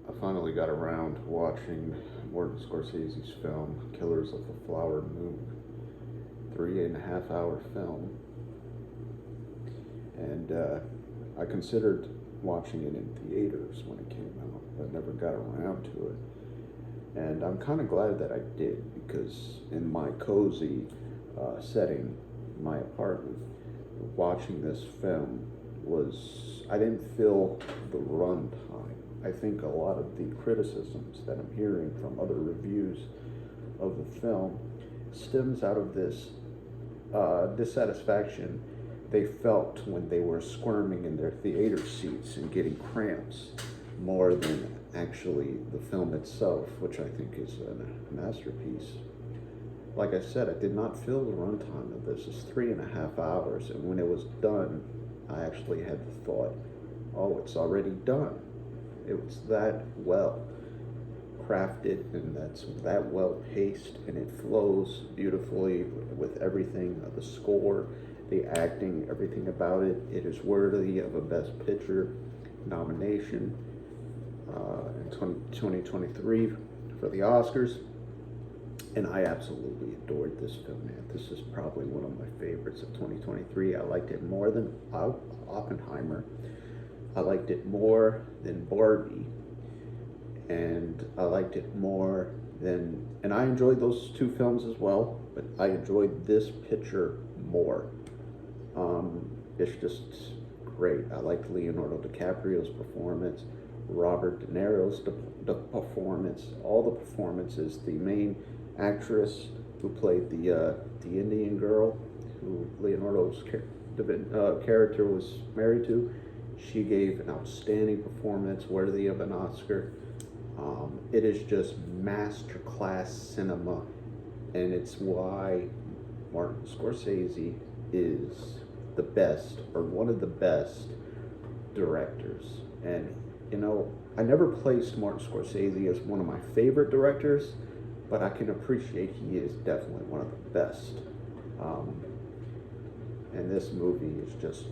I finally got around to watching Martin Scorsese's film Killers of the Flower Moon, 3.5 hour film, and I considered watching it in theaters when it came out, but never got around to it. And I'm kind of glad that I did because in my cozy setting, my apartment, watching this film I didn't feel the runtime. I think a lot of the criticisms that I'm hearing from other reviews of the film stems out of this dissatisfaction they felt when they were squirming in their theater seats and getting cramps more than actually the film itself, which I think is a masterpiece. Like I said, I did not feel the runtime of this. It's 3.5 hours, and when it was done, I actually had the thought, oh, it's already done. It was that well crafted and that's that well paced, and it flows beautifully with everything, the score, the acting, everything about it. It is worthy of a Best Picture nomination in 2023 for the Oscars. And I absolutely adored this film, man. This is probably one of my favorites of 2023. I liked it more than Oppenheimer. I liked it more than Barbie. And I liked it more than... And I enjoyed those two films as well, but I enjoyed this picture more. It's just great. I liked Leonardo DiCaprio's performance, Robert De Niro's performance, all the performances. The main actress who played the Indian girl, who Leonardo's character was married to, she gave an outstanding performance worthy of an Oscar. It is just masterclass cinema, and it's why Martin Scorsese is the best, or one of the best directors. And you know, I never placed Martin Scorsese as one of my favorite directors, but I can appreciate he is definitely one of the best. And this movie is just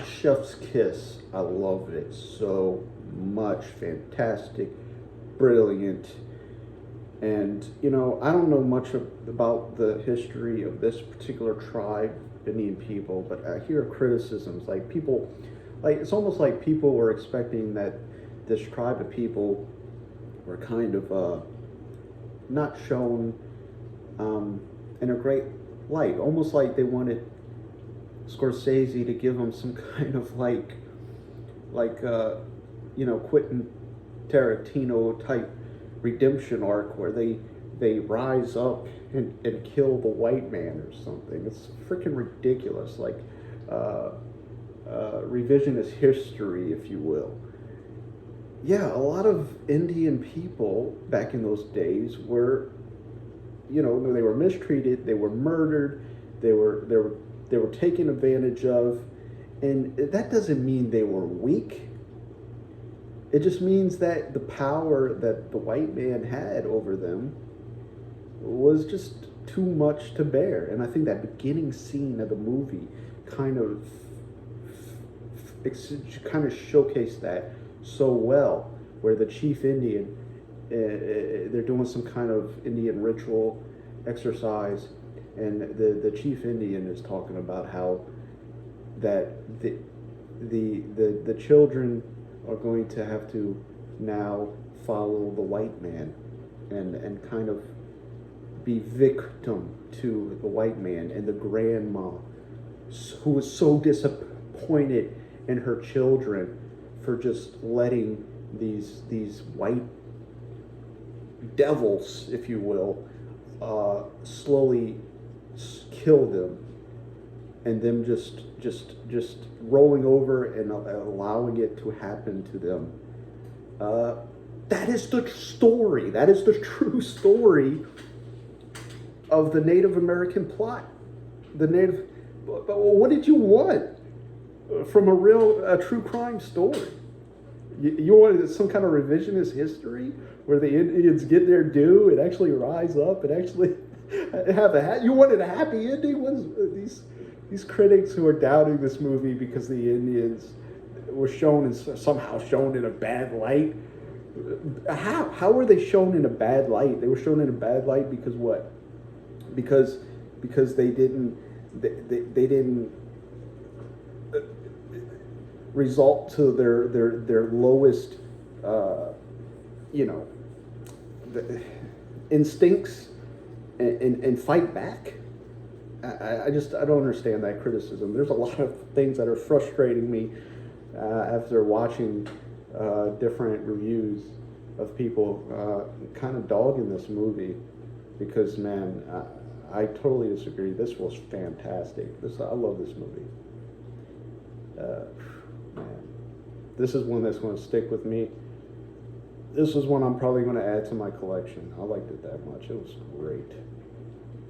chef's kiss. I loved it so much. Fantastic, brilliant. And you know, I don't know much about the history of this particular tribe, Indian people, but I hear criticisms like people, like it's almost like people were expecting that this tribe of people were kind of not shown in a great light, almost like they wanted Scorsese to give them some kind of like you know, Quentin Tarantino type redemption arc where they rise up and kill the white man or something. It's freaking ridiculous, like revisionist history, if you will. Yeah, a lot of Indian people back in those days were, you know, they were mistreated, they were murdered, they were taken advantage of, and that doesn't mean they were weak. It just means that the power that the white man had over them was just too much to bear. And I think that beginning scene of the movie kind of showcased that so well, where the chief Indian, they're doing some kind of Indian ritual exercise, and the chief Indian is talking about how that the children are going to have to now follow the white man and kind of be victim to the white man, and the grandma who was so disappointed in her children for just letting these white devils, if you will, slowly kill them, and them just rolling over and allowing it to happen to them. That is the story. That is the true story of the Native American plot. But what did you want from a true crime story? You wanted some kind of revisionist history where the Indians get their due and actually rise up and actually have you wanted a happy ending? These critics who are doubting this movie because the Indians were somehow shown in a bad light, How were they shown in a bad light? They were shown in a bad light because what? Because they didn't result to their lowest, you know, instincts and fight back. I don't understand that criticism. There's a lot of things that are frustrating me after watching different reviews of people kind of dogging this movie because, man, I totally disagree. This was fantastic. I love this movie. Man, this is one that's going to stick with me. This is one I'm probably going to add to my collection. I liked it that much. It was great.